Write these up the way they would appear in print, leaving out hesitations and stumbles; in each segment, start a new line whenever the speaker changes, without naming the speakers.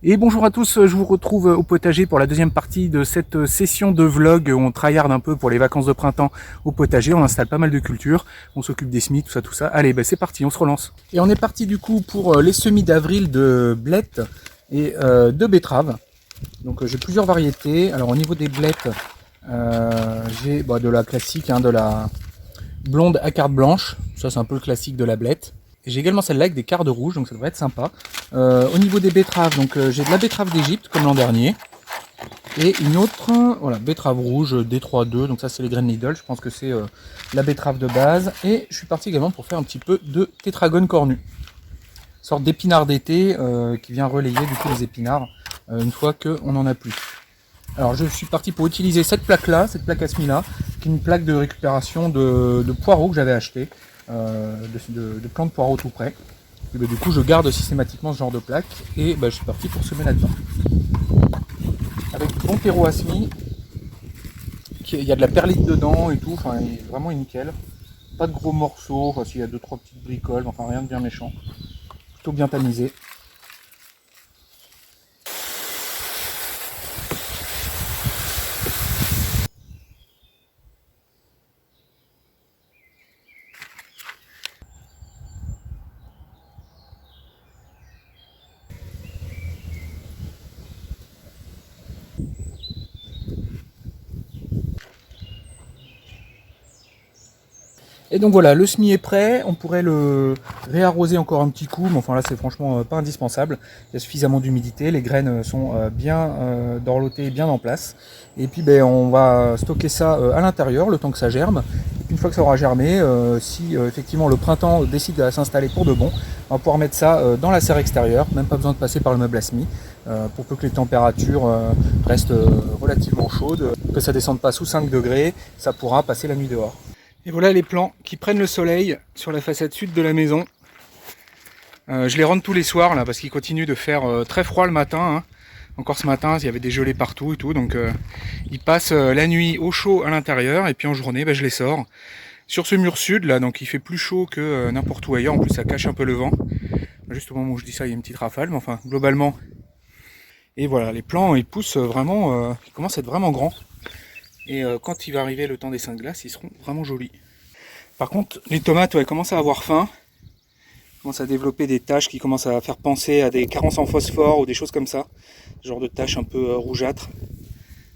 Et bonjour à tous, je vous retrouve au potager pour la deuxième partie de cette session de vlog où on tryhard un peu pour les vacances de printemps au potager. On installe pas mal de cultures, on s'occupe des semis, tout ça. Allez, bah c'est parti, on se relance. Et on est parti du coup pour les semis d'avril de blettes et de betteraves. Donc j'ai plusieurs variétés. Alors au niveau des blettes, j'ai de la classique, de la blonde à carte blanche. Ça c'est un peu le classique de la blette. J'ai également celle-là avec des cardes rouges, donc ça devrait être sympa. Au niveau des betteraves, donc j'ai de la betterave d'Égypte comme l'an dernier. Et une autre, voilà, betterave rouge D3-2, donc ça c'est les graines Lidl, je pense que c'est la betterave de base. Et je suis parti également pour faire un petit peu de tétragone cornu. Une sorte d'épinard d'été qui vient relayer du coup les épinards une fois qu'on n'en a plus. Alors je suis parti pour utiliser cette plaque-là, cette plaque Asmila, qui est une plaque de récupération de poireaux que j'avais acheté, de plants de poireaux tout près. Et du coup je garde systématiquement ce genre de plaque et je suis parti pour semer là-dedans. Avec du bon terreau Asmi, il y a de la perlite dedans et tout, enfin vraiment nickel. Pas de gros morceaux, enfin s'il y a 2-3 petites bricoles, enfin rien de bien méchant. Plutôt bien tamisé. Et donc voilà, le semis est prêt, on pourrait le réarroser encore un petit coup, mais enfin là c'est franchement pas indispensable. Il y a suffisamment d'humidité, les graines sont bien dorlotées, bien en place. Et puis on va stocker ça à l'intérieur, le temps que ça germe. Et puis une fois que ça aura germé, si effectivement le printemps décide de s'installer pour de bon, on va pouvoir mettre ça dans la serre extérieure, même pas besoin de passer par le meuble à semis, pour peu que les températures restent relativement chaudes, que ça descende pas sous 5 degrés, ça pourra passer la nuit dehors. Et voilà les plants qui prennent le soleil sur la façade sud de la maison. Je les rentre tous les soirs là parce qu'il continue de faire très froid le matin. Hein. Encore ce matin, il y avait des gelées partout et tout. Donc ils passent la nuit au chaud à l'intérieur et puis en journée, je les sors. Sur ce mur sud là, donc il fait plus chaud que n'importe où ailleurs. En plus ça cache un peu le vent. Juste au moment où je dis ça, il y a une petite rafale. Mais enfin, globalement. Et voilà, les plants ils poussent vraiment, ils commencent à être vraiment grands. Et quand il va arriver le temps des seins de glace, ils seront vraiment jolis. Par contre, les tomates commencent à avoir faim, commencent à développer des taches qui commencent à faire penser à des carences en phosphore ou des choses comme ça. Ce genre de taches un peu rougeâtres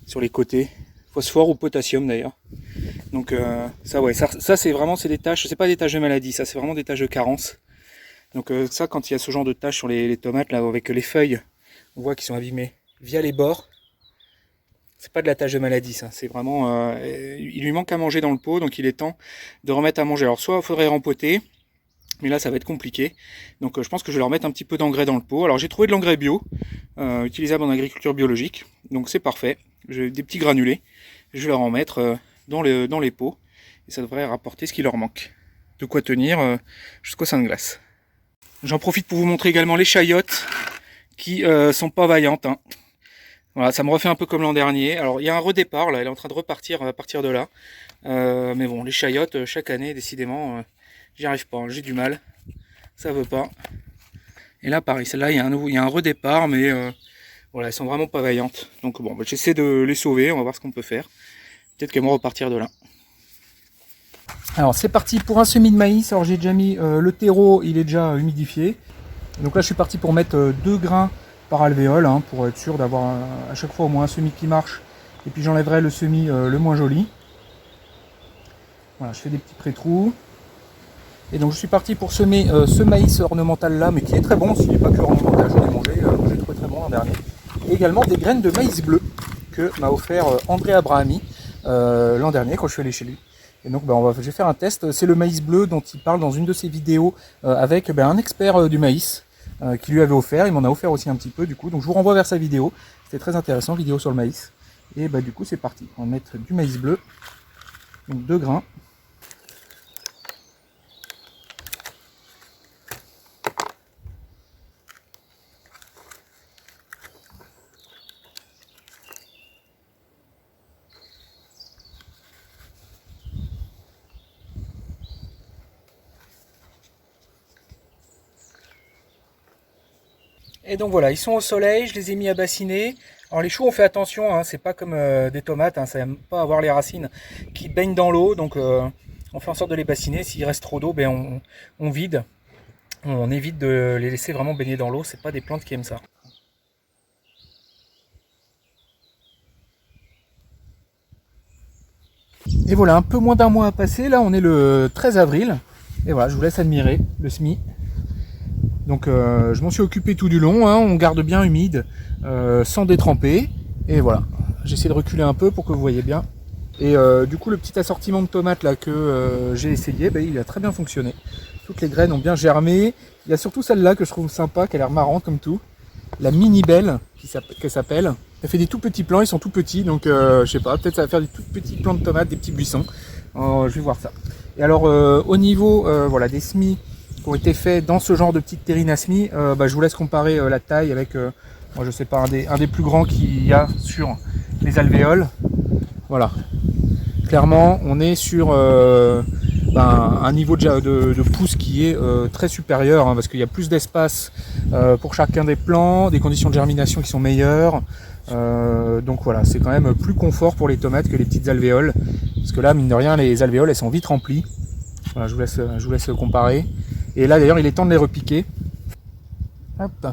sur les côtés. Phosphore ou potassium d'ailleurs. Donc ça c'est vraiment des taches, c'est pas des taches de maladie, ça c'est vraiment des taches de carence. Donc ça quand il y a ce genre de taches sur les tomates là avec les feuilles, on voit qu'ils sont abîmés via les bords. C'est pas de la tache de maladie, ça. C'est vraiment, il lui manque à manger dans le pot, donc il est temps de remettre à manger. Alors soit il faudrait rempoter, mais là ça va être compliqué. Donc je pense que je vais leur mettre un petit peu d'engrais dans le pot. Alors j'ai trouvé de l'engrais bio, utilisable en agriculture biologique, donc c'est parfait. J'ai des petits granulés, je vais leur en mettre dans les pots, et ça devrait rapporter ce qui leur manque. De quoi tenir jusqu'au sein de glace. J'en profite pour vous montrer également les chayotes qui sont pas vaillantes. Hein. Voilà, ça me refait un peu comme l'an dernier. Alors il y a un redépart là, elle est en train de repartir à partir de là. Mais bon, les chayotes, chaque année, décidément, j'y arrive pas, hein, j'ai du mal. Ça veut pas. Et là pareil, celle-là, il y a un redépart, mais voilà, elles sont vraiment pas vaillantes. Donc bon, j'essaie de les sauver, on va voir ce qu'on peut faire. Peut-être qu'elles vont repartir de là. Alors c'est parti pour un semis de maïs. Alors j'ai déjà mis le terreau, il est déjà humidifié. Donc là je suis parti pour mettre 2 grains par alvéole, hein, pour être sûr d'avoir à chaque fois au moins un semis qui marche. Et puis j'enlèverai le semis le moins joli. Voilà, je fais des petits pré-trous. Et donc je suis parti pour semer ce maïs ornemental là, mais qui est très bon, s'il n'est pas que ornemental, je l'ai mangé, j'ai trouvé très bon l'an dernier. Et également des graines de maïs bleu que m'a offert André Abrahami l'an dernier quand je suis allé chez lui. Et donc je vais faire un test, c'est le maïs bleu dont il parle dans une de ses vidéos avec un expert du maïs qui lui avait offert, il m'en a offert aussi un petit peu du coup, donc je vous renvoie vers sa vidéo, c'était très intéressant, vidéo sur le maïs. Et du coup c'est parti, on va mettre du maïs bleu, donc 2 grains. Et donc voilà, ils sont au soleil, je les ai mis à bassiner. Alors les choux, on fait attention, hein, c'est pas comme des tomates, hein, ça n'aime pas avoir les racines qui baignent dans l'eau, donc on fait en sorte de les bassiner. S'il reste trop d'eau, ben on vide. On évite de les laisser vraiment baigner dans l'eau, c'est pas des plantes qui aiment ça. Et voilà, un peu moins d'un mois à passer, là on est le 13 avril. Et voilà, je vous laisse admirer le semis. Donc je m'en suis occupé tout du long, hein, on garde bien humide, sans détremper. Et voilà, j'essaie de reculer un peu pour que vous voyez bien. Et du coup le petit assortiment de tomates là que j'ai essayé, ben, il a très bien fonctionné. Toutes les graines ont bien germé. Il y a surtout celle-là que je trouve sympa, qui a l'air marrante comme tout. La mini belle, qu'elle s'appelle. Elle fait des tout petits plants, ils sont tout petits, donc je sais pas, peut-être ça va faire des tout petits plants de tomates, des petits buissons. Je vais voir ça. Et alors au niveau voilà, des semis qui ont été faits dans ce genre de petite terrine à semis, bah, je vous laisse comparer la taille avec, moi je sais pas, un des plus grands qu'il y a sur les alvéoles. Voilà. Clairement, on est sur un niveau de pousse qui est très supérieur, hein, parce qu'il y a plus d'espace pour chacun des plants, des conditions de germination qui sont meilleures. Donc voilà, c'est quand même plus confort pour les tomates que les petites alvéoles. Parce que là, mine de rien, les alvéoles, elles sont vite remplies. Voilà, je vous laisse comparer. Et là, d'ailleurs, il est temps de les repiquer. Hop.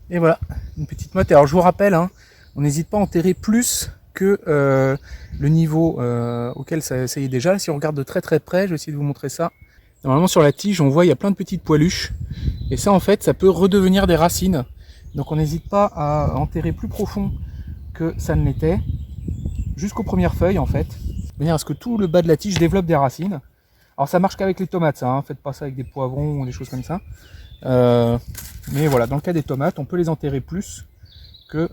Et voilà, une petite motte. Alors, je vous rappelle, hein, on n'hésite pas à enterrer plus que le niveau auquel ça y est déjà. Si on regarde de très très près, je vais essayer de vous montrer ça. Normalement sur la tige, on voit il y a plein de petites poiluches. Et ça en fait, ça peut redevenir des racines. Donc on n'hésite pas à enterrer plus profond que ça ne l'était. Jusqu'aux premières feuilles en fait. De manière à ce que tout le bas de la tige développe des racines. Alors ça marche qu'avec les tomates ça, hein. Faites pas ça avec des poivrons ou des choses comme ça. Mais voilà, dans le cas des tomates, on peut les enterrer plus que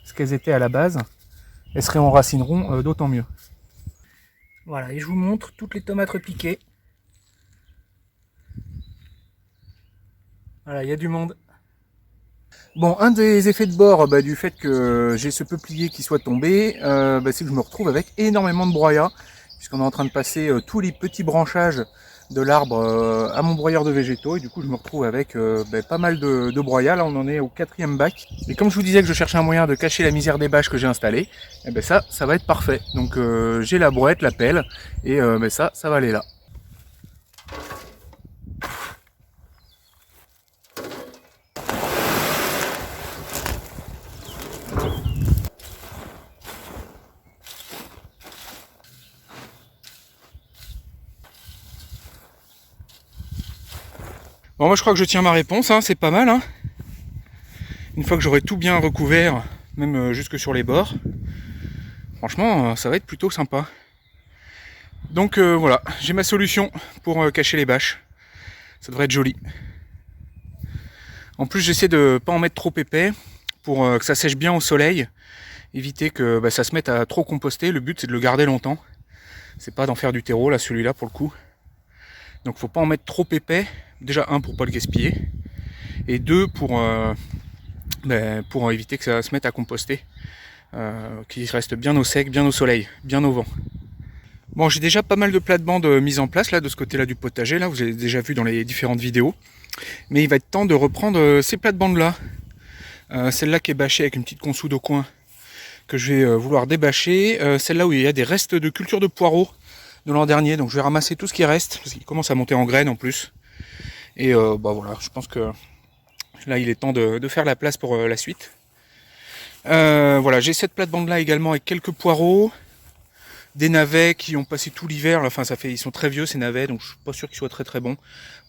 ce qu'elles étaient à la base. Elles se réenracineront d'autant mieux. Voilà, et je vous montre toutes les tomates repiquées. Voilà, il y a du monde. Bon, un des effets de bord du fait que j'ai ce peuplier qui soit tombé, c'est que je me retrouve avec énormément de broyat, puisqu'on est en train de passer tous les petits branchages de l'arbre à mon broyeur de végétaux, et du coup je me retrouve avec pas mal de broyat. Là on en est au 4e bac, et comme je vous disais que je cherchais un moyen de cacher la misère des bâches que j'ai installées, et ça va être parfait. Donc j'ai la brouette, la pelle, et ça va aller là. Bon, moi je crois que je tiens ma réponse, hein, c'est pas mal. Hein. Une fois que j'aurai tout bien recouvert, même jusque sur les bords, franchement, ça va être plutôt sympa. Donc voilà, j'ai ma solution pour cacher les bâches. Ça devrait être joli. En plus, j'essaie de pas en mettre trop épais pour que ça sèche bien au soleil. Éviter que ça se mette à trop composter. Le but, c'est de le garder longtemps. C'est pas d'en faire du terreau, là, celui-là, pour le coup. Donc faut pas en mettre trop épais. Déjà, un, pour pas le gaspiller. Et deux, pour éviter que ça se mette à composter. Qu'il reste bien au sec, bien au soleil, bien au vent. Bon, j'ai déjà pas mal de plates-bandes mises en place là de ce côté-là du potager. Là, vous avez déjà vu dans les différentes vidéos. Mais il va être temps de reprendre ces plates-bandes-là. Celle-là qui est bâchée avec une petite consoude au coin que je vais vouloir débâcher. Celle-là où il y a des restes de culture de poireaux de l'an dernier. Donc je vais ramasser tout ce qui reste parce qu'il commence à monter en graines en plus. Et voilà, je pense que là il est temps de faire la place pour la suite. Voilà, j'ai cette plate-bande-là également avec quelques poireaux. Des navets qui ont passé tout l'hiver, enfin ils sont très vieux ces navets, donc je suis pas sûr qu'ils soient très très bons.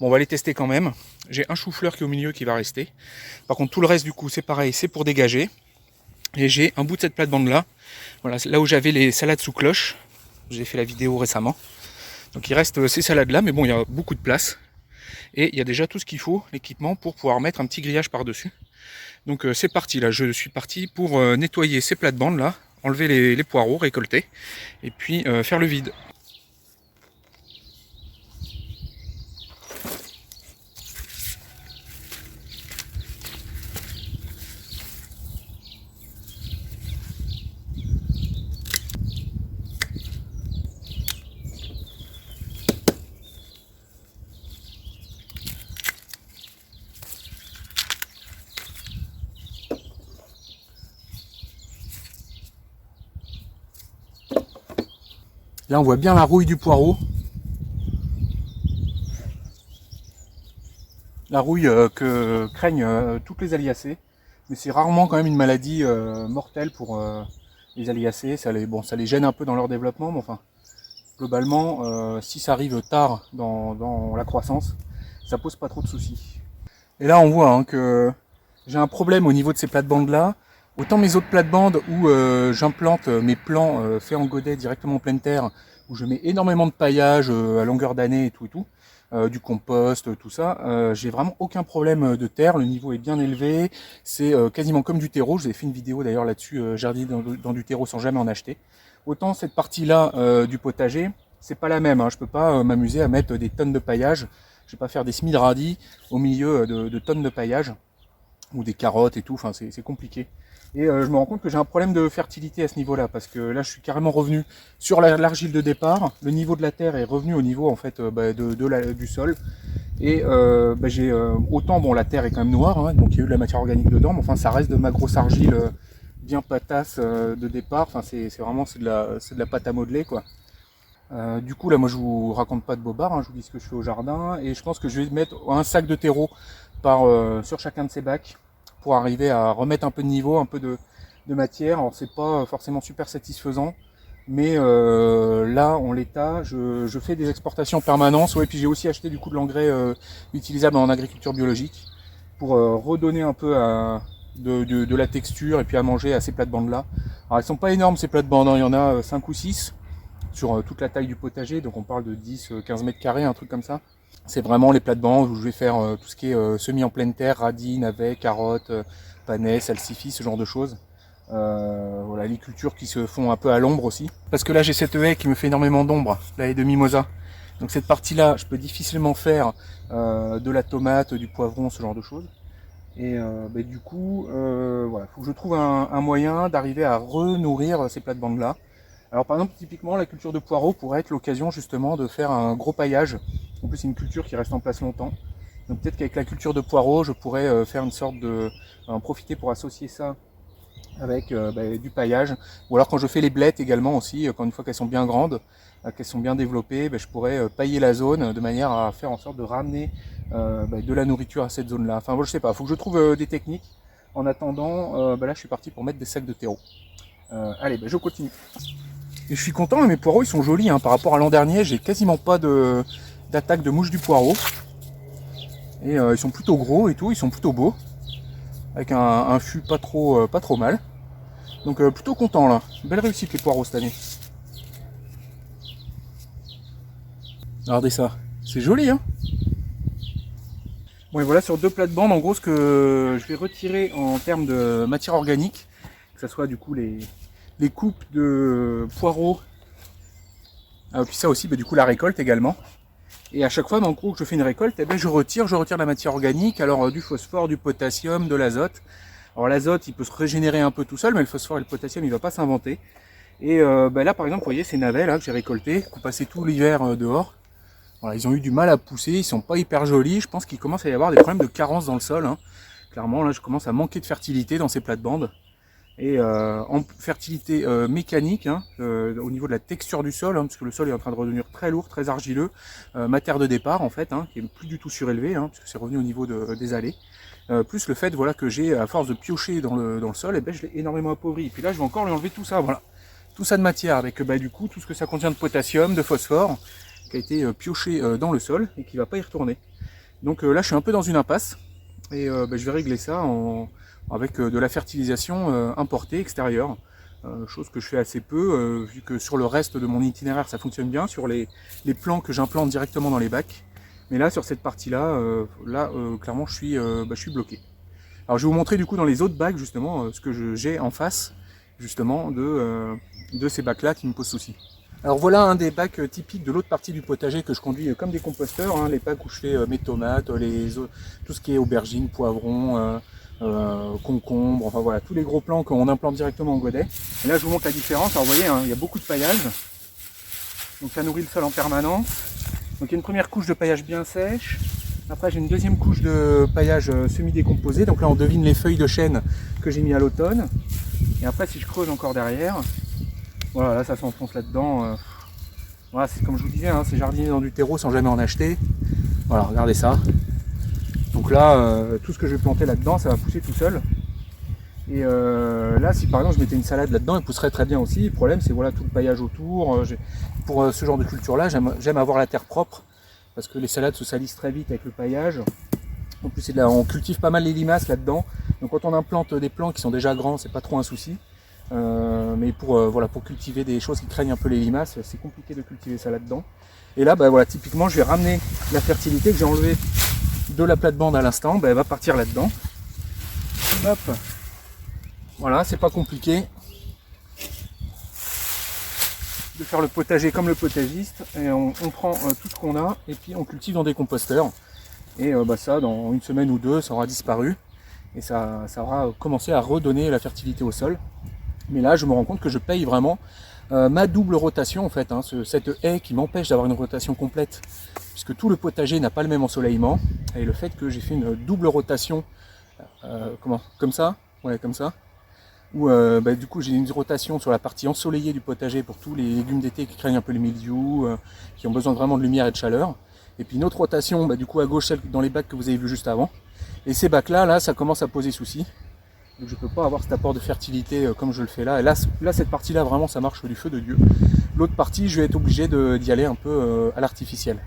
Bon, on va les tester quand même. J'ai un chou-fleur qui est au milieu qui va rester. Par contre tout le reste du coup c'est pareil, c'est pour dégager. Et j'ai un bout de cette plate-bande là. Voilà, là où j'avais les salades sous cloche. J'ai fait la vidéo récemment. Donc il reste ces salades là, mais bon il y a beaucoup de place. Et il y a déjà tout ce qu'il faut, l'équipement, pour pouvoir mettre un petit grillage par-dessus. Donc c'est parti là, je suis parti pour nettoyer ces plates-bandes là. Enlever les poireaux, récolter, et puis faire le vide. Là on voit bien la rouille du poireau. La rouille que craignent toutes les Alliacées. Mais c'est rarement quand même une maladie mortelle pour les Alliacées. Ça les gêne un peu dans leur développement, mais enfin, globalement, si ça arrive tard dans la croissance, ça pose pas trop de soucis. Et là on voit hein, que j'ai un problème au niveau de ces plates-bandes là. Autant mes autres plates-bandes où j'implante mes plants faits en godet directement en pleine terre, où je mets énormément de paillage à longueur d'année et tout, du compost, tout ça, j'ai vraiment aucun problème de terre, le niveau est bien élevé, c'est quasiment comme du terreau, j'ai fait une vidéo d'ailleurs là-dessus, jardiner dans du terreau sans jamais en acheter. Autant cette partie-là du potager, c'est pas la même, hein. Je peux pas m'amuser à mettre des tonnes de paillage, je vais pas faire des semis de radis au milieu de tonnes de paillage, ou des carottes et tout, enfin c'est compliqué. Et je me rends compte que j'ai un problème de fertilité à ce niveau-là, parce que là je suis carrément revenu sur l'argile de départ, le niveau de la terre est revenu au niveau en fait du sol, et j'ai autant, bon la terre est quand même noire, hein, donc il y a eu de la matière organique dedans, mais enfin ça reste de ma grosse argile bien patasse de départ, enfin c'est de la pâte à modeler quoi. Du coup là moi je vous raconte pas de bobard, hein, je vous dis ce que je fais au jardin, et je pense que je vais mettre un sac de terreau sur chacun de ces bacs, pour arriver à remettre un peu de niveau, un peu de matière. Alors c'est pas forcément super satisfaisant, mais là en l'état je fais des exportations en permanence. Ouais, puis j'ai aussi acheté du coup de l'engrais utilisable en agriculture biologique pour redonner un peu de la texture et puis à manger à ces plates-bandes là. Alors elles sont pas énormes ces plates-bandes, hein. Il y en a 5 ou 6 sur toute la taille du potager, donc on parle de 10-15 mètres carrés, un truc comme ça. C'est vraiment les plates-bandes où je vais faire tout ce qui est semis en pleine terre, radis, navets, carottes, panais, salsifis, ce genre de choses. Voilà, les cultures qui se font un peu à l'ombre aussi. Parce que là j'ai cette haie qui me fait énormément d'ombre, la haie de mimosa. Donc cette partie-là, je peux difficilement faire de la tomate, du poivron, ce genre de choses. Et du coup, voilà, faut que je trouve un moyen d'arriver à renourrir ces plates-bandes-là. Alors par exemple, typiquement, la culture de poireaux pourrait être l'occasion justement de faire un gros paillage. En plus, c'est une culture qui reste en place longtemps. Donc peut-être qu'avec la culture de poireaux, je pourrais faire une sorte de... en profiter pour associer ça avec du paillage. Ou alors quand je fais les blettes également aussi, quand une fois qu'elles sont bien grandes, qu'elles sont bien développées, je pourrais pailler la zone de manière à faire en sorte de ramener de la nourriture à cette zone-là. Enfin, je sais pas, il faut que je trouve des techniques. En attendant, là je suis parti pour mettre des sacs de terreau. Allez, je continue. Et je suis content, mes poireaux ils sont jolis, hein. Par rapport à l'an dernier, j'ai quasiment pas d'attaque de mouche du poireau. Et ils sont plutôt gros et tout, ils sont plutôt beaux. Avec un fût pas trop mal. Donc plutôt content là. Belle réussite les poireaux cette année. Regardez ça, c'est joli hein. Bon et voilà sur deux plates-bandes, en gros ce que je vais retirer en termes de matière organique, que ce soit du coup les coupes de poireaux, puis ça aussi du coup la récolte également. Et à chaque fois, en gros, que je fais une récolte, je retire de la matière organique, alors du phosphore, du potassium, de l'azote. Alors l'azote, il peut se régénérer un peu tout seul, mais le phosphore et le potassium, il ne va pas s'inventer. Et là, par exemple, vous voyez ces navets là que j'ai récoltés, qui ont passé tout l'hiver dehors. Voilà, ils ont eu du mal à pousser, ils sont pas hyper jolis. Je pense qu'il commence à y avoir des problèmes de carence dans le sol, hein. Clairement, là, je commence à manquer de fertilité dans ces plates-bandes. Et en fertilité mécanique, hein, au niveau de la texture du sol, hein, parce que le sol est en train de redevenir très lourd, très argileux, ma terre de départ en fait, hein, qui est plus du tout surélevée, hein, parce que c'est revenu au niveau des allées, plus le fait voilà, que j'ai, à force de piocher dans le sol, je l'ai énormément appauvri. Et puis là je vais encore lui enlever tout ça, voilà, tout ça de matière, avec du coup tout ce que ça contient de potassium, de phosphore, qui a été pioché dans le sol et qui ne va pas y retourner. Donc là je suis un peu dans une impasse, et je vais régler ça avec de la fertilisation importée, extérieure, chose que je fais assez peu, vu que sur le reste de mon itinéraire ça fonctionne bien, sur les plants que j'implante directement dans les bacs. Mais là sur cette partie-là, clairement je suis bloqué. Alors je vais vous montrer du coup dans les autres bacs justement ce que j'ai en face justement de ces bacs-là qui me posent souci. Alors voilà un des bacs typiques de l'autre partie du potager que je conduis comme des composteurs, hein, les bacs où je fais mes tomates, tout ce qui est aubergines, poivrons, concombre, enfin voilà, tous les gros plants qu'on implante directement en godet. Et là je vous montre la différence. Alors vous voyez, hein, il y a beaucoup de paillage, donc ça nourrit le sol en permanence. Donc il y a une première couche de paillage bien sèche, après j'ai une deuxième couche de paillage semi-décomposé, donc là on devine les feuilles de chêne que j'ai mis à l'automne. Et après si je creuse encore derrière, voilà, là ça s'enfonce là-dedans, Voilà, c'est comme je vous disais, hein, c'est jardiner dans du terreau sans jamais en acheter. Voilà, regardez ça. Donc là, tout ce que je vais planter là-dedans, ça va pousser tout seul. Et là, si par exemple je mettais une salade là-dedans, elle pousserait très bien aussi. Le problème, c'est voilà tout le paillage autour. Pour ce genre de culture-là, j'aime avoir la terre propre parce que les salades se salissent très vite avec le paillage. En plus, on cultive pas mal les limaces là-dedans. Donc quand on implante des plants qui sont déjà grands, c'est pas trop un souci. Mais voilà, pour cultiver des choses qui craignent un peu les limaces, c'est compliqué de cultiver ça là-dedans. Et là, bah, voilà, typiquement, je vais ramener la fertilité que j'ai enlevée de la plate-bande à l'instant. Bah, elle va partir là-dedans. Hop. Voilà, c'est pas compliqué de faire le potager comme le potagiste. Et on prend tout ce qu'on a et puis on cultive dans des composteurs. Et bah, ça, dans une semaine ou deux, ça aura disparu. Et ça aura commencé à redonner la fertilité au sol. Mais là, je me rends compte que je paye vraiment ma double rotation, en fait. Hein, cette haie qui m'empêche d'avoir une rotation complète, puisque tout le potager n'a pas le même ensoleillement. Et le fait que j'ai fait une double rotation, comme ça, ouais, comme ça, où bah, du coup j'ai une rotation sur la partie ensoleillée du potager pour tous les légumes d'été qui craignent un peu les mildious, qui ont besoin vraiment de lumière et de chaleur. Et puis une autre rotation, bah, du coup à gauche, celle dans les bacs que vous avez vu juste avant. Et ces bacs-là, ça commence à poser souci. Donc je ne peux pas avoir cet apport de fertilité comme je le fais là. Et là cette partie-là, vraiment, ça marche du feu de Dieu. L'autre partie, je vais être obligé d'y aller un peu à l'artificiel.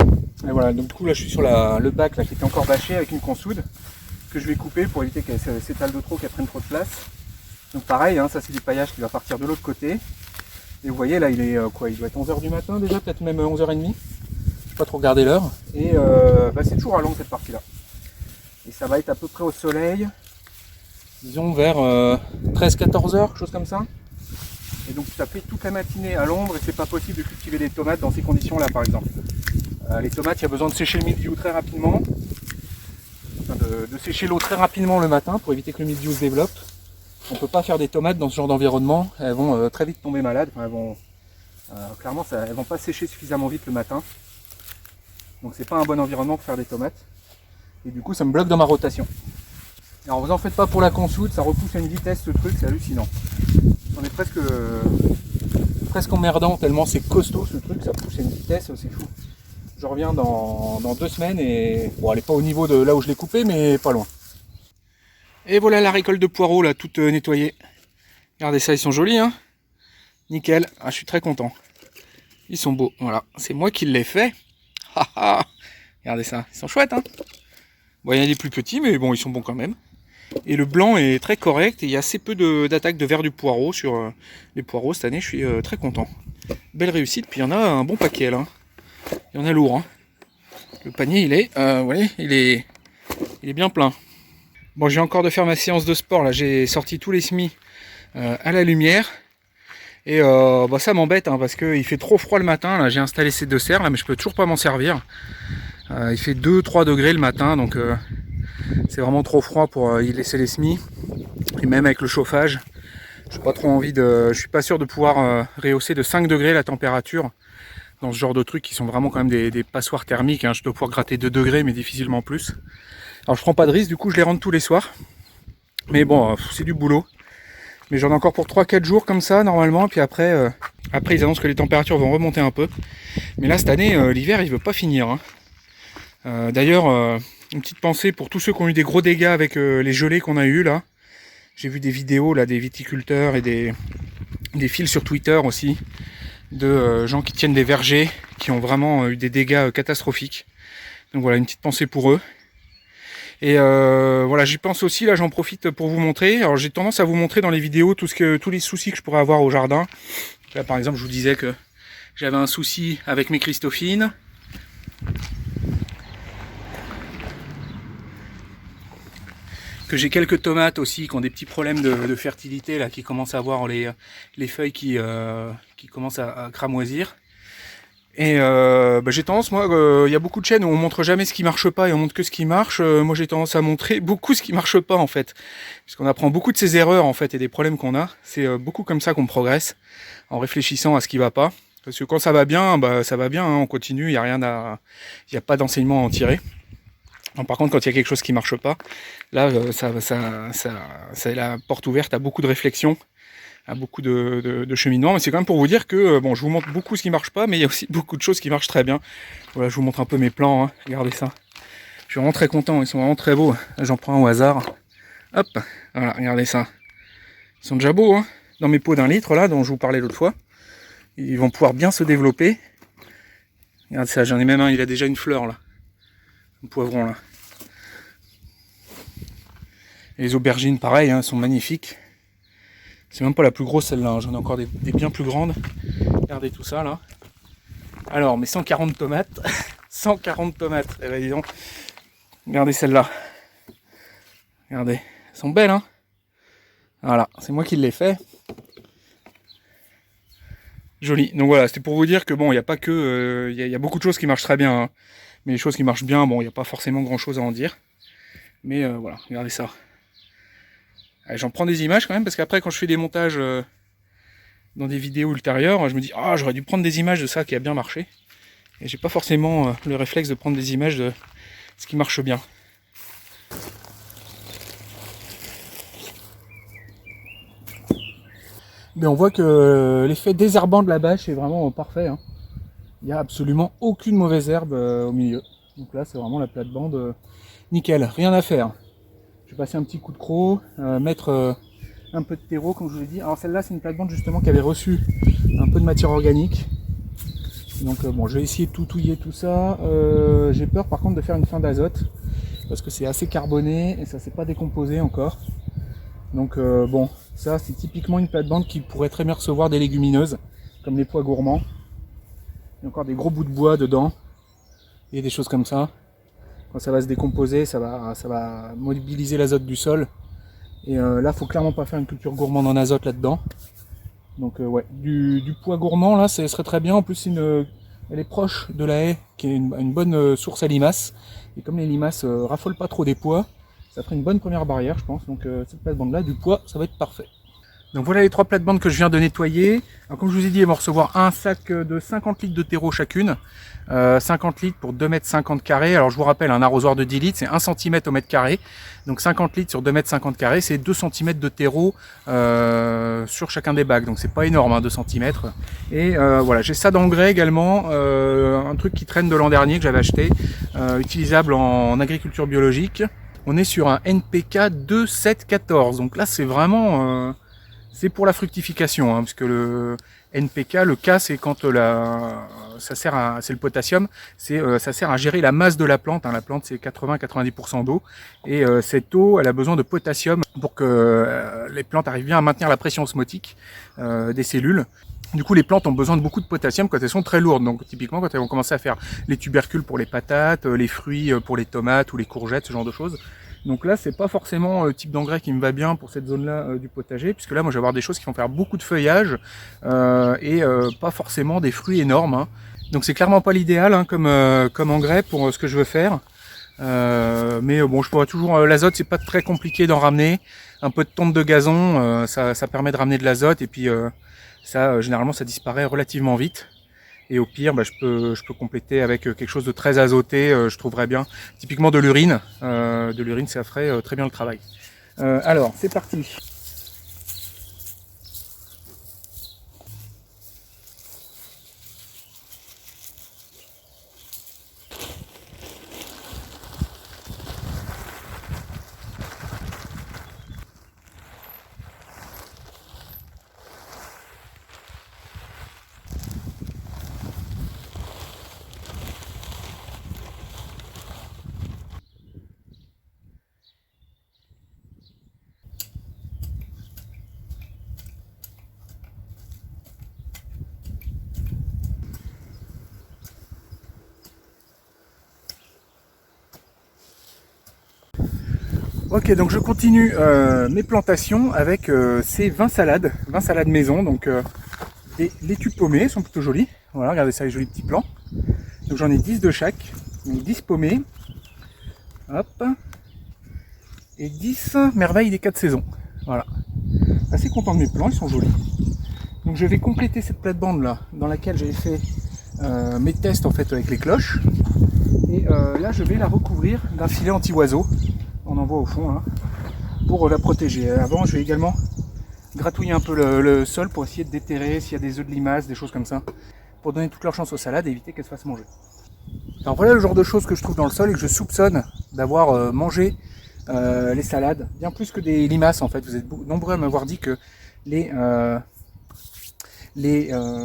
Et voilà, donc du coup là, je suis sur le bac là, qui était encore bâché avec une consoude que je vais couper pour éviter qu'elle s'étale de trop, qu'elle prenne trop de place. Donc pareil, hein, ça c'est du paillage qui va partir de l'autre côté. Et vous voyez, là, il est quoi? Il doit être 11h du matin déjà, peut-être même 11h30. Je ne vais pas trop regarder l'heure. Et bah, c'est toujours à l'ombre cette partie-là. Et ça va être à peu près au soleil, disons vers 13-14 heures, chose comme ça. Et donc ça fait toute la matinée à l'ombre et c'est pas possible de cultiver des tomates dans ces conditions-là, par exemple. Les tomates, il y a besoin de sécher le mildiou très rapidement, enfin, de sécher l'eau très rapidement le matin pour éviter que le mildiou se développe. On ne peut pas faire des tomates dans ce genre d'environnement, elles vont très vite tomber malades. Enfin, clairement, elles vont pas sécher suffisamment vite le matin. Donc c'est pas un bon environnement pour faire des tomates. Et du coup, ça me bloque dans ma rotation. Alors vous en faites pas pour la consoude, ça repousse à une vitesse ce truc, c'est hallucinant. On est presque emmerdant tellement c'est costaud ce truc, ça pousse à une vitesse, c'est fou. Je reviens dans 2 semaines et bon, elle n'est pas au niveau de là où je l'ai coupé, mais pas loin. Et voilà la récolte de poireaux là, toute nettoyée. Regardez ça, ils sont jolis, hein. Nickel, je suis très content. Ils sont beaux, voilà. C'est moi qui l'ai fait. Regardez ça, ils sont chouettes, hein. Bon, il y en a des plus petits, mais bon, ils sont bons quand même. Et le blanc est très correct et il y a assez peu d'attaques de vers du poireau sur les poireaux cette année, je suis très content. Belle réussite, puis il y en a un bon paquet là. Il y en a lourd, hein. Le panier il est, vous voyez, il est bien plein. Bon, j'ai encore de faire ma séance de sport là, j'ai sorti tous les semis à la lumière. Et bah, ça m'embête hein, parce qu'il fait trop froid le matin, là j'ai installé ces 2 serres là, mais je peux toujours pas m'en servir. Il fait 2-3 degrés le matin, donc c'est vraiment trop froid pour y laisser les semis. Et même avec le chauffage, je suis pas sûr de pouvoir rehausser de 5 degrés la température dans ce genre de trucs qui sont vraiment quand même des passoires thermiques. Hein. Je dois pouvoir gratter 2 degrés, mais difficilement plus. Alors je prends pas de risque, du coup je les rentre tous les soirs. Mais bon, c'est du boulot. Mais j'en ai encore pour 3-4 jours comme ça normalement. Puis après ils annoncent que les températures vont remonter un peu. Mais là cette année, l'hiver il veut pas finir. Hein. D'ailleurs, une petite pensée pour tous ceux qui ont eu des gros dégâts avec les gelées qu'on a eu là. J'ai vu des vidéos là des viticulteurs et des fils sur Twitter aussi de gens qui tiennent des vergers qui ont vraiment eu des dégâts catastrophiques. Donc voilà, une petite pensée pour eux. Et voilà, j'y pense aussi, là j'en profite pour vous montrer. Alors j'ai tendance à vous montrer dans les vidéos tous les soucis que je pourrais avoir au jardin. Là par exemple je vous disais que j'avais un souci avec mes Christophines. Que j'ai quelques tomates aussi qui ont des petits problèmes de fertilité là, qui commencent à avoir les feuilles qui commencent à cramoisir. Et bah, j'ai tendance, moi, il y a beaucoup de chaînes où on montre jamais ce qui marche pas et on montre que ce qui marche. Moi j'ai tendance à montrer beaucoup ce qui marche pas en fait, puisqu'on apprend beaucoup de ces erreurs en fait et des problèmes qu'on a. C'est beaucoup comme ça qu'on progresse, en réfléchissant à ce qui va pas. Parce que quand ça va bien, bah ça va bien, hein, on continue, il y a pas d'enseignement à en tirer. Alors, par contre, quand il y a quelque chose qui marche pas, là, ça est la porte ouverte à beaucoup de réflexions, à beaucoup de cheminement. Mais c'est quand même pour vous dire que bon, je vous montre beaucoup ce qui marche pas, mais il y a aussi beaucoup de choses qui marchent très bien. Voilà, je vous montre un peu mes plans, hein. Regardez ça. Je suis vraiment très content, ils sont vraiment très beaux. J'en prends un au hasard. Hop, voilà, regardez ça. Ils sont déjà beaux, hein. Dans mes pots d'1 litre là, dont je vous parlais l'autre fois. Ils vont pouvoir bien se développer. Regardez ça, j'en ai même un, il a déjà une fleur là. Un poivron là. Et les aubergines, pareil, hein, sont magnifiques. C'est même pas la plus grosse celle-là, hein. J'en ai encore des bien plus grandes. Regardez tout ça là. Alors, mes 140 tomates. 140 tomates. Eh ben dis donc. Regardez celle-là. Regardez. Elles sont belles, hein. Voilà, c'est moi qui l'ai fait. Joli. Donc voilà, c'était pour vous dire que bon, il n'y a pas que... Il y a beaucoup de choses qui marchent très bien, hein. Mais les choses qui marchent bien, bon, il n'y a pas forcément grand-chose à en dire. Mais voilà, regardez ça. J'en prends des images quand même, parce qu'après, quand je fais des montages dans des vidéos ultérieures, je me dis, ah, j'aurais dû prendre des images de ça qui a bien marché. Et j'ai pas forcément le réflexe de prendre des images de ce qui marche bien. Mais on voit que l'effet désherbant de la bâche est vraiment parfait, hein. Il n'y a absolument aucune mauvaise herbe au milieu. Donc là, c'est vraiment la plate-bande nickel, rien à faire. Je vais passer un petit coup de croc, mettre un peu de terreau, comme je vous l'ai dit. Alors celle-là, c'est une plate-bande justement qui avait reçu un peu de matière organique. Donc bon, je vais essayer de tout touiller tout ça. J'ai peur par contre de faire une fin d'azote, parce que c'est assez carboné et ça ne s'est pas décomposé encore. Donc bon, ça c'est typiquement une plate-bande qui pourrait très bien recevoir des légumineuses, comme les pois gourmands. Il y a encore des gros bouts de bois dedans, et des choses comme ça. Quand ça va se décomposer, ça va mobiliser l'azote du sol. Et là, faut clairement pas faire une culture gourmande en azote là-dedans. Donc ouais, du pois gourmand là, ça serait très bien. En plus, elle est proche de la haie, qui est une bonne source à limaces. Et comme les limaces raffolent pas trop des pois, ça ferait une bonne première barrière, je pense. Donc cette plate-bande là, du pois, ça va être parfait. Donc voilà les 3 plates-bandes que je viens de nettoyer. Alors, comme je vous ai dit, elles vont recevoir un sac de 50 litres de terreau chacune. 50 litres pour 2,50 m carrés. Alors je vous rappelle, un arrosoir de 10 litres, c'est 1 cm au mètre carré. Donc 50 litres sur 2,50 m carrés, c'est 2 cm de terreau sur chacun des bacs. Donc c'est pas énorme, hein, 2 cm. Et voilà, j'ai ça d'engrais également. Un truc qui traîne de l'an dernier que j'avais acheté, utilisable en agriculture biologique. On est sur un NPK 2714. Donc là c'est vraiment... c'est pour la fructification, hein, parce que le NPK, le K, c'est quand ça sert à, c'est le potassium, ça sert à gérer la masse de la plante. Hein. La plante, c'est 80-90% d'eau, et cette eau, elle a besoin de potassium pour que les plantes arrivent bien à maintenir la pression osmotique des cellules. Du coup, les plantes ont besoin de beaucoup de potassium quand elles sont très lourdes. Donc, typiquement, quand elles vont commencer à faire les tubercules pour les patates, les fruits pour les tomates ou les courgettes, ce genre de choses. Donc là, c'est pas forcément le type d'engrais qui me va bien pour cette zone-là du potager, puisque là, moi, je vais avoir des choses qui vont faire beaucoup de feuillage et pas forcément des fruits énormes, hein. Donc, c'est clairement pas l'idéal, hein, comme engrais pour ce que je veux faire. Mais bon, je pourrais toujours... l'azote, c'est pas très compliqué d'en ramener. Un peu de tonte de gazon, ça permet de ramener de l'azote, et puis ça, généralement, ça disparaît relativement vite. Et au pire, bah, je peux compléter avec quelque chose de très azoté, je trouverais bien. Typiquement de l'urine. De l'urine, ça ferait très bien le travail. Alors, c'est parti. Ok, donc je continue mes plantations avec ces 20 salades maison, donc des laitues paumées, sont plutôt jolies. Voilà, regardez ça, les jolis petits plants. Donc j'en ai 10 de chaque, donc 10 paumées, hop, et 10 merveilles des 4 saisons. Voilà, assez content de mes plants, ils sont jolis. Donc je vais compléter cette plate-bande là, dans laquelle j'ai fait mes tests en fait avec les cloches. Et là je vais la recouvrir d'un filet anti-oiseau. On en voit au fond là, pour la protéger. Avant, je vais également gratouiller un peu le sol pour essayer de déterrer s'il y a des œufs de limace, des choses comme ça, pour donner toute leur chance aux salades et éviter qu'elles se fassent manger. Alors voilà le genre de choses que je trouve dans le sol et que je soupçonne d'avoir mangé les salades, bien plus que des limaces en fait. Vous êtes nombreux à m'avoir dit que les,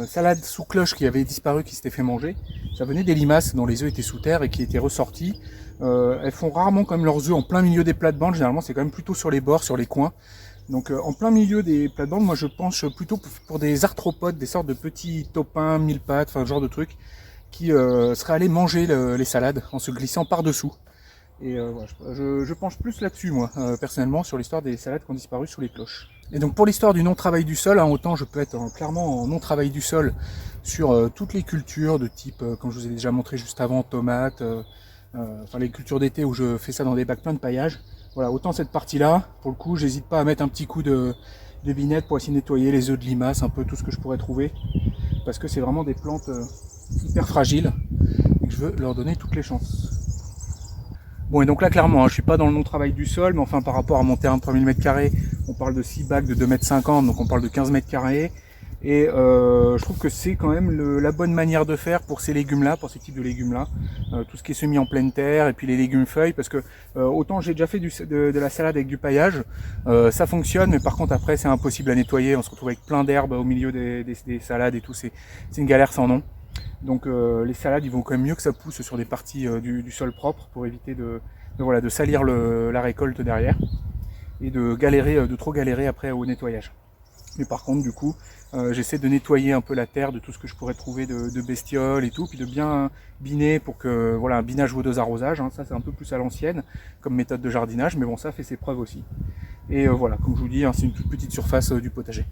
salades sous cloche qui avaient disparu, qui s'étaient fait manger, ça venait des limaces dont les œufs étaient sous terre et qui étaient ressortis. Elles font rarement quand même leurs œufs en plein milieu des plates-bandes, généralement c'est quand même plutôt sur les bords, sur les coins. Donc en plein milieu des plates-bandes, moi je penche plutôt pour des arthropodes, des sortes de petits taupins, mille pattes, enfin ce genre de trucs, qui seraient allés manger les salades en se glissant par-dessous. Et voilà, je penche plus là-dessus, moi, personnellement, sur l'histoire des salades qui ont disparu sous les cloches. Et donc pour l'histoire du non-travail du sol, hein, autant je peux être clairement en non-travail du sol sur toutes les cultures de type, comme je vous ai déjà montré juste avant, tomates, enfin les cultures d'été où je fais ça dans des bacs pleins de paillage. Voilà, autant cette partie-là, pour le coup, j'hésite pas à mettre un petit coup de binette pour essayer de nettoyer les œufs de limace, un peu tout ce que je pourrais trouver, parce que c'est vraiment des plantes hyper fragiles et que je veux leur donner toutes les chances. Bon, et donc là, clairement, hein, je suis pas dans le non-travail du sol, mais enfin, par rapport à mon terrain de 3000 m², on parle de 6 bacs de 2,50 m, donc on parle de 15 m². Et je trouve que c'est quand même la bonne manière de faire pour ces légumes-là, pour ces types de légumes-là. Tout ce qui est semis en pleine terre, et puis les légumes feuilles, parce que autant j'ai déjà fait de la salade avec du paillage, ça fonctionne, mais par contre après c'est impossible à nettoyer, on se retrouve avec plein d'herbes au milieu des salades et tout, c'est une galère sans nom. Donc les salades, ils vont quand même mieux que ça pousse sur des parties du sol propre pour éviter de salir la récolte derrière et de trop galérer après au nettoyage. Mais par contre, du coup, j'essaie de nettoyer un peu la terre de tout ce que je pourrais trouver de bestioles et tout, puis de bien biner pour que, voilà, un binage vaut deux arrosages, hein, ça c'est un peu plus à l'ancienne comme méthode de jardinage, mais bon, ça fait ses preuves aussi. Et voilà, comme je vous dis, hein, c'est une toute petite surface du potager.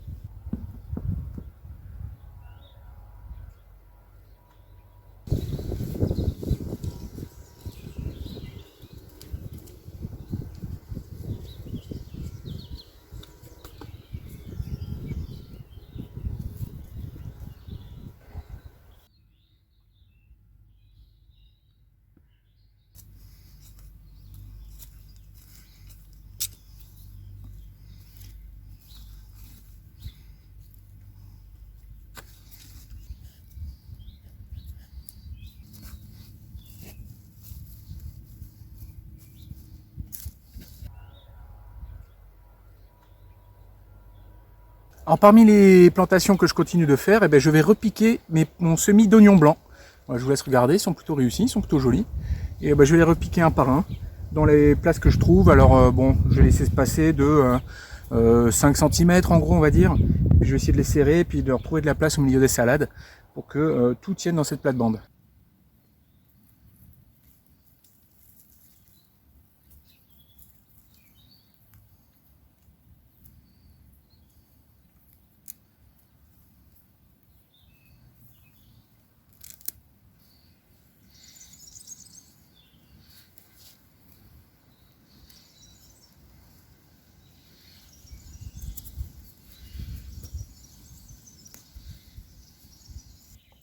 Alors parmi les plantations que je continue de faire, eh ben, je vais repiquer mon semis d'oignons blancs. Voilà, je vous laisse regarder, ils sont plutôt réussis, ils sont plutôt jolis. Et ben, je vais les repiquer un par un dans les places que je trouve. Alors bon, je vais laisser se passer de 5 cm en gros on va dire. Je vais essayer de les serrer et puis de leur trouver de la place au milieu des salades pour que tout tienne dans cette plate-bande.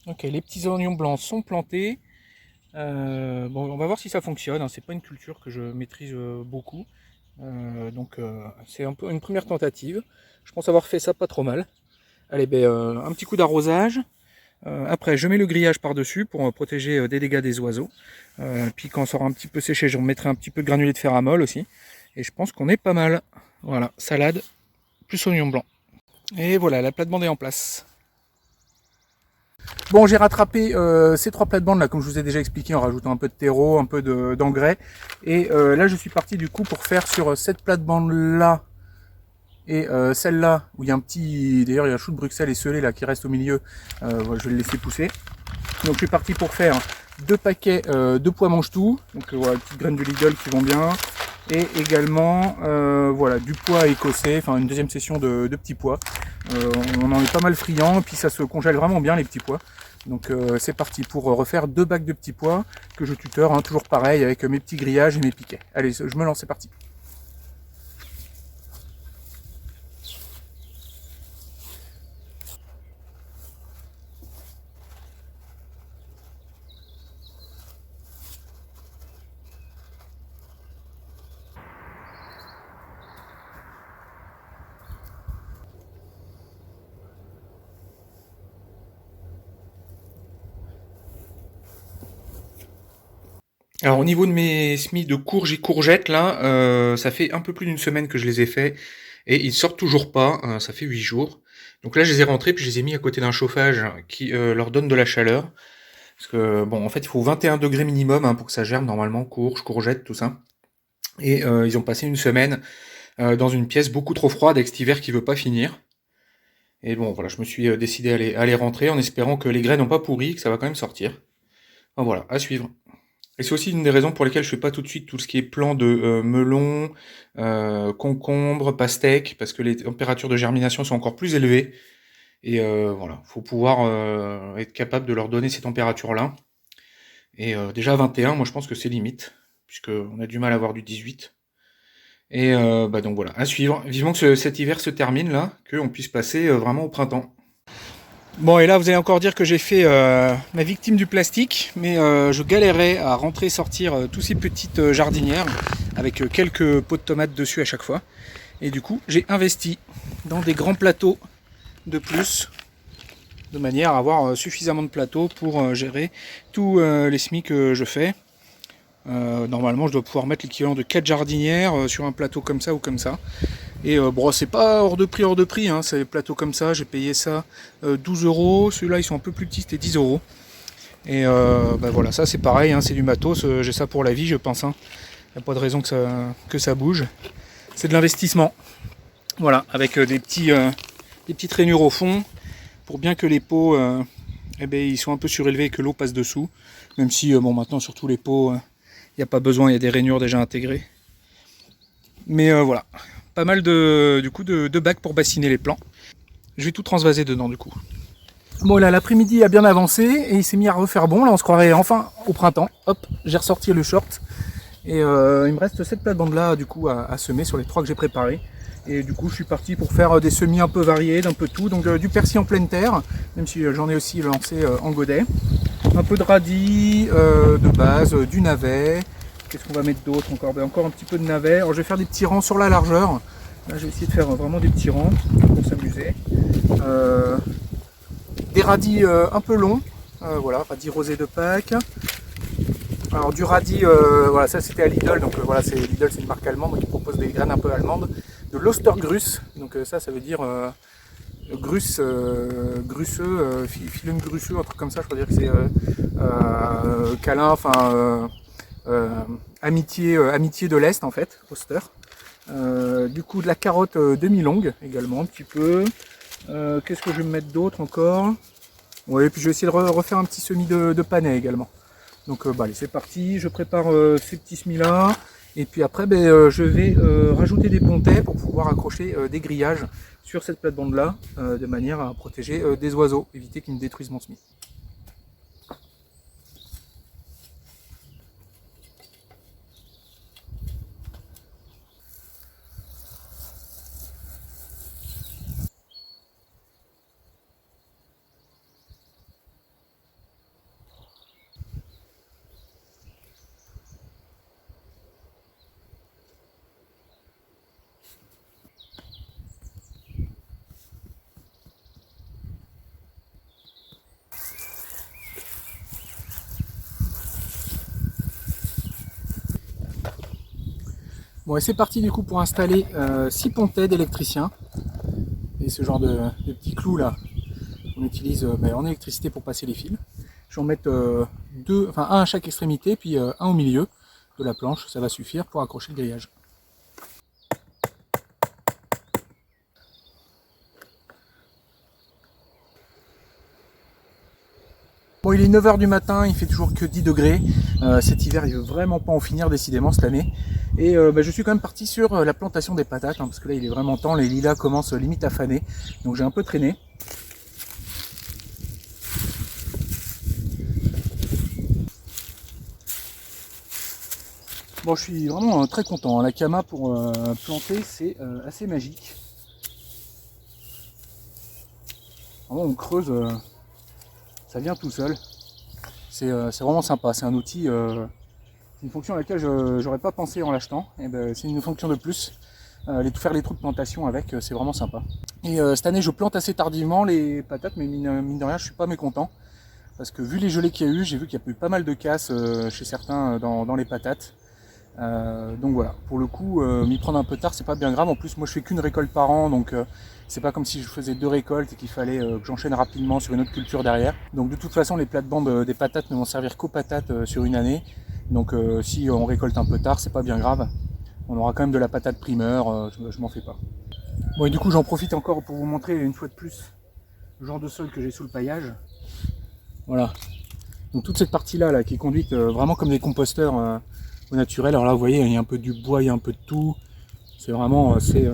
Ok, les petits oignons blancs sont plantés. Bon, on va voir si ça fonctionne, hein. C'est pas une culture que je maîtrise beaucoup. Donc c'est un peu une première tentative. Je pense avoir fait ça pas trop mal. Allez, ben, un petit coup d'arrosage. Après, je mets le grillage par-dessus pour protéger des dégâts des oiseaux. Puis quand ça aura un petit peu séché, je mettrai un petit peu de granulé de ferramol aussi. Et je pense qu'on est pas mal. Voilà, salade plus oignon blanc. Et voilà, la plate-bande est en place. Bon, j'ai rattrapé ces trois plates-bandes là, comme je vous ai déjà expliqué, en rajoutant un peu de terreau, un peu d'engrais. Et là, je suis parti du coup pour faire sur cette plate-bande là et celle-là où il y a un petit, d'ailleurs il y a un chou de Bruxelles esselé là qui reste au milieu. Voilà, je vais le laisser pousser. Donc je suis parti pour faire deux paquets de pois mange-tout. Donc voilà, petites graines de Lidl qui vont bien. Et également voilà, du pois écossais, enfin une deuxième session de petits pois. On en est pas mal friand, et puis ça se congèle vraiment bien les petits pois. Donc c'est parti pour refaire deux bacs de petits pois que je tuteur, hein, toujours pareil avec mes petits grillages et mes piquets. Allez, je me lance, c'est parti. Alors au niveau de mes semis de courges et courgettes là, ça fait un peu plus d'une semaine que je les ai faits et ils sortent toujours pas, ça fait 8 jours. Donc là je les ai rentrés puis je les ai mis à côté d'un chauffage qui, leur donne de la chaleur. Parce que bon en fait il faut 21 degrés minimum, hein, pour que ça germe normalement, courges, courgettes, tout ça. Et ils ont passé une semaine, dans une pièce beaucoup trop froide avec cet hiver qui veut pas finir. Et bon voilà, je me suis, décidé à les rentrer en espérant que les graines n'ont pas pourri, que ça va quand même sortir. Enfin voilà, à suivre. Et c'est aussi une des raisons pour lesquelles je fais pas tout de suite tout ce qui est plant de melon, concombre, pastèque, parce que les températures de germination sont encore plus élevées. Et voilà, faut pouvoir être capable de leur donner ces températures-là. Et déjà 21, moi je pense que c'est limite, puisqu'on a du mal à avoir du 18. Et bah donc voilà, à suivre. Vivement que cet hiver se termine là, qu'on puisse passer vraiment au printemps. Bon, et là vous allez encore dire que j'ai fait ma victime du plastique, mais je galérais à rentrer et sortir tous ces petites jardinières avec quelques pots de tomates dessus à chaque fois. Et du coup j'ai investi dans des grands plateaux de plus, de manière à avoir suffisamment de plateaux pour gérer tous les semis que je fais. Normalement je dois pouvoir mettre l'équivalent de 4 jardinières sur un plateau comme ça ou comme ça. Et bon, c'est pas hors de prix, hein, c'est des plateaux comme ça, j'ai payé ça 12 euros, ceux-là ils sont un peu plus petits, c'était 10 euros. Et bah voilà, ça c'est pareil, hein, c'est du matos, j'ai ça pour la vie je pense, hein. Y a pas de raison que ça bouge. C'est de l'investissement. Voilà, avec des petites rainures au fond, pour bien que les pots eh ben, ils sont un peu surélevés et que l'eau passe dessous. Même si bon maintenant sur tous les pots, il n'y a pas besoin, il y a des rainures déjà intégrées. Mais voilà, pas mal de bacs pour bassiner les plants. Je vais tout transvaser dedans du coup. Bon là, l'après-midi a bien avancé et il s'est mis à refaire bon. Là on se croirait enfin au printemps. Hop, j'ai ressorti le short. Et il me reste cette plate-bande là du coup à semer sur les 3 que j'ai préparés. Et du coup je suis parti pour faire des semis un peu variés, d'un peu tout. Donc du persil en pleine terre, même si j'en ai aussi lancé en godet. Un peu de radis de base, du navet. Qu'est-ce qu'on va mettre d'autre encore? Ben, encore un petit peu de navet. Alors je vais faire des petits rangs sur la largeur. Là je vais essayer de faire vraiment des petits rangs pour s'amuser. Des radis un peu longs. Voilà, radis rosé de Pâques. Alors du radis, voilà, ça c'était à Lidl, donc voilà, Lidl c'est une marque allemande qui propose des graines un peu allemandes. De l'Ostergrüß, donc ça veut dire grus, grusseux, filum grusseux, un truc comme ça, je crois dire que c'est câlin, enfin amitié de l'Est en fait, Oster. Du coup de la carotte demi-longue également un petit peu. Qu'est-ce que je vais me mettre d'autre encore? Oui, puis je vais essayer de refaire un petit semis de panais également. Donc bah, allez, c'est parti, je prépare ces petits semis là. Et puis après, je vais rajouter des pontets pour pouvoir accrocher des grillages sur cette plate-bande là, de manière à protéger des oiseaux, éviter qu'ils me détruisent mon semis. Bon et c'est parti du coup pour installer 6 pontets d'électricien. Et ce genre de petits clous là, on utilise en électricité pour passer les fils. Je vais en mettre un à chaque extrémité, puis un au milieu de la planche, ça va suffire pour accrocher le grillage. Bon, il est 9 h du matin, il fait toujours que 10 degrés. Cet hiver, il veut vraiment pas en finir décidément cette année. Et je suis quand même parti sur la plantation des patates, hein, parce que là il est vraiment temps, les lilas commencent limite à faner. Donc j'ai un peu traîné. Bon, je suis vraiment très content. La Kama pour planter, c'est assez magique. Vraiment, on creuse, ça vient tout seul. C'est vraiment sympa. C'est un outil, une fonction à laquelle je n'aurais pas pensé en l'achetant. C'est une fonction de plus. Faire les trous de plantation avec, c'est vraiment sympa. Et cette année, je plante assez tardivement les patates, mais mine de rien, je suis pas mécontent. parce que vu les gelées qu'il y a eu, j'ai vu qu'il y a eu pas mal de casse chez certains dans les patates. Donc voilà, pour le coup, m'y prendre un peu tard, c'est pas bien grave. En plus, moi je fais qu'une récolte par an, donc c'est pas comme si je faisais 2 récoltes et qu'il fallait que j'enchaîne rapidement sur une autre culture derrière. Donc de toute façon, les plates-bandes des patates ne vont servir qu'aux patates sur une année. Donc si on récolte un peu tard, c'est pas bien grave. On aura quand même de la patate primeur, je m'en fais pas. Bon, et du coup, j'en profite encore pour vous montrer une fois de plus le genre de sol que j'ai sous le paillage. Voilà. Donc toute cette partie-là là, qui est conduite vraiment comme des composteurs au naturel. Alors là, vous voyez, il y a un peu du bois, il y a un peu de tout. C'est vraiment, c'est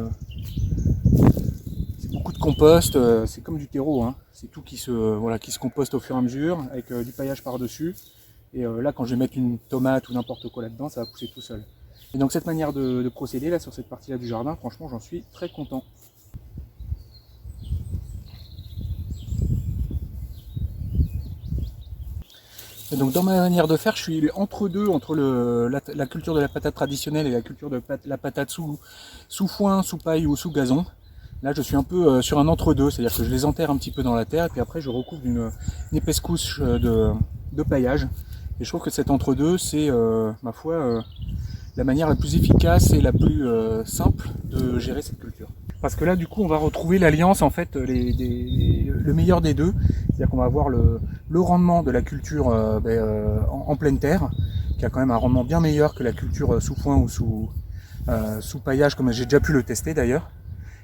beaucoup de compost. C'est comme du terreau, hein. C'est tout qui se composte au fur et à mesure, avec du paillage par-dessus. Et là, quand je vais mettre une tomate ou n'importe quoi là-dedans, ça va pousser tout seul. Et donc cette manière de procéder là sur cette partie-là du jardin, franchement, j'en suis très content. Et donc dans ma manière de faire, je suis entre deux, entre la culture de la patate traditionnelle et la culture de la patate sous foin, sous paille ou sous gazon. Là je suis un peu sur un entre-deux, c'est-à-dire que je les enterre un petit peu dans la terre et puis après je recouvre d'une épaisse couche de paillage. Et je trouve que cet entre-deux, c'est ma foi la manière la plus efficace et la plus simple de gérer cette culture. Parce que là, du coup, on va retrouver l'alliance, en fait, le meilleur des deux. C'est-à-dire qu'on va avoir le rendement de la culture en pleine terre, qui a quand même un rendement bien meilleur que la culture sous foin ou sous paillage, comme j'ai déjà pu le tester d'ailleurs.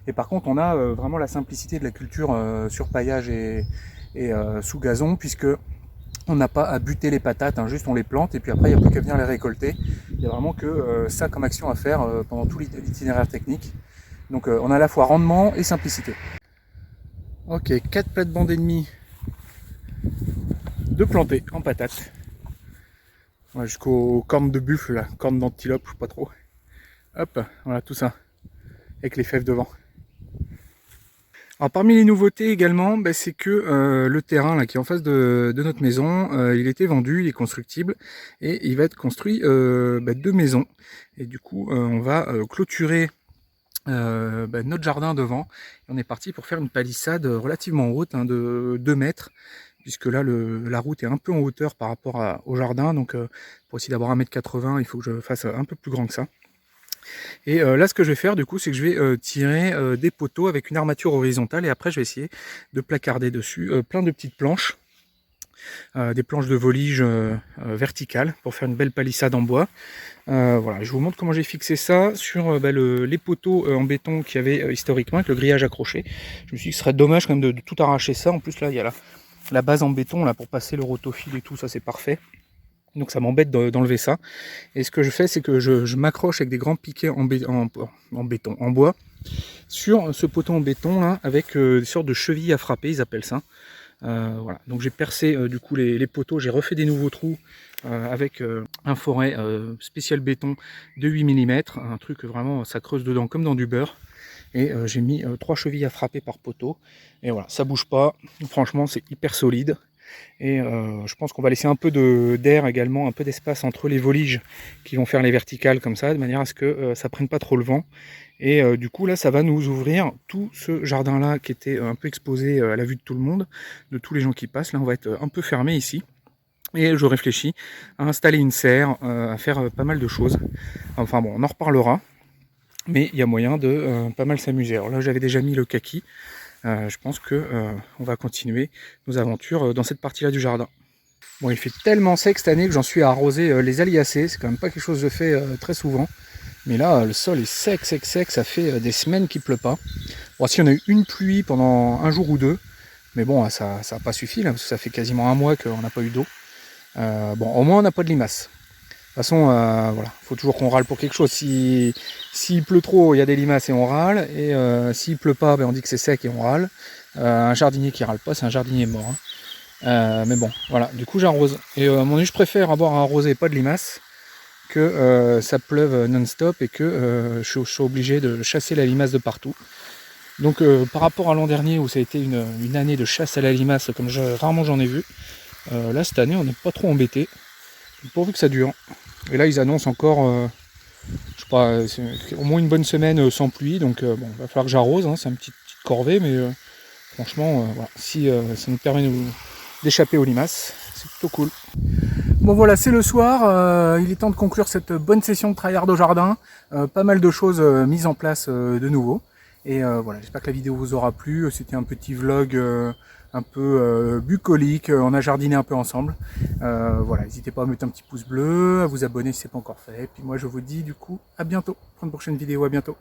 Et par contre, on a vraiment la simplicité de la culture sur paillage et sous gazon, puisque on n'a pas à buter les patates, hein, juste on les plante et puis après il n'y a plus qu'à venir les récolter. Il n'y a vraiment que ça comme action à faire pendant tout l'itinéraire technique. Donc on a à la fois rendement et simplicité. Ok, 4 plates-bandes et demie de planter en patates. Ouais, jusqu'aux cornes de buffle, là, cornes d'antilope, pas trop. Hop, voilà tout ça, avec les fèves devant. Alors parmi les nouveautés également, c'est que le terrain là, qui est en face de notre maison, il était vendu, il est constructible et il va être construit 2 maisons. Et du coup on va clôturer notre jardin devant. Et on est parti pour faire une palissade relativement haute, hein, de 2 mètres, puisque là la route est un peu en hauteur par rapport au jardin. Donc pour essayer d'avoir 1,80 m, il faut que je fasse un peu plus grand que ça. Et là ce que je vais faire du coup, c'est que je vais tirer des poteaux avec une armature horizontale et après je vais essayer de placarder dessus plein de petites planches, des planches de volige verticales pour faire une belle palissade en bois. Voilà, je vous montre comment j'ai fixé ça sur les poteaux en béton qu'il y avait historiquement avec le grillage accroché. Je me suis dit que ce serait dommage quand même de tout arracher ça. En plus là il y a la base en béton là pour passer le rotofil et tout, ça c'est parfait. Donc ça m'embête d'enlever ça. Et ce que je fais, c'est que je m'accroche avec des grands piquets en béton, en bois, sur ce poteau en béton là, avec des sortes de chevilles à frapper, ils appellent ça. Voilà. Donc j'ai percé du coup les poteaux, j'ai refait des nouveaux trous avec un forêt spécial béton de 8 mm, un truc vraiment, ça creuse dedans comme dans du beurre. Et j'ai mis 3 chevilles à frapper par poteau. Et voilà, ça bouge pas, franchement c'est hyper solide. Et je pense qu'on va laisser un peu d'air également, un peu d'espace entre les voliges qui vont faire les verticales comme ça, de manière à ce que ça prenne pas trop le vent. Et du coup là ça va nous ouvrir tout ce jardin là qui était un peu exposé à la vue de tout le monde, de tous les gens qui passent. Là on va être un peu fermé ici. Et je réfléchis à installer une serre, à faire pas mal de choses. Enfin bon, on en reparlera. Mais il y a moyen de pas mal s'amuser. Alors là j'avais déjà mis le kaki. Je pense que on va continuer nos aventures dans cette partie-là du jardin. Bon, il fait tellement sec cette année que j'en suis à arroser les aliacées. C'est quand même pas quelque chose que je fais très souvent. Mais là, le sol est sec. Ça fait des semaines qu'il pleut pas. Bon, si on a eu une pluie pendant un jour ou deux, mais bon, ça n'a pas suffi là, parce que ça fait quasiment un mois qu'on n'a pas eu d'eau. Bon, au moins on n'a pas de limaces. De toute façon, voilà, faut toujours qu'on râle pour quelque chose. S'il pleut trop, il y a des limaces et on râle. Et s'il pleut pas, on dit que c'est sec et on râle. Un jardinier qui râle pas, c'est un jardinier mort. Hein. Mais bon, voilà, du coup j'arrose. Et à mon avis, je préfère avoir arrosé pas de limaces que ça pleuve non-stop et que je suis obligé de chasser la limace de partout. Donc par rapport à l'an dernier où ça a été une année de chasse à la limace, comme rarement j'en ai vu, là cette année on n'est pas trop embêté, pourvu que ça dure. Et là ils annoncent encore, je sais pas, au moins une bonne semaine sans pluie, donc bon, il va falloir que j'arrose, hein, c'est une petite corvée, mais franchement, voilà, si ça nous permet d'échapper aux limaces. C'est plutôt cool. Bon voilà, c'est le soir, il est temps de conclure cette bonne session de tryhard au jardin. Pas mal de choses mises en place de nouveau. Et voilà, j'espère que la vidéo vous aura plu. C'était un petit vlog un peu bucolique, on a jardiné un peu ensemble. Voilà, n'hésitez pas à mettre un petit pouce bleu, à vous abonner si ce n'est pas encore fait. Et puis moi je vous dis du coup à bientôt pour une prochaine vidéo, à bientôt.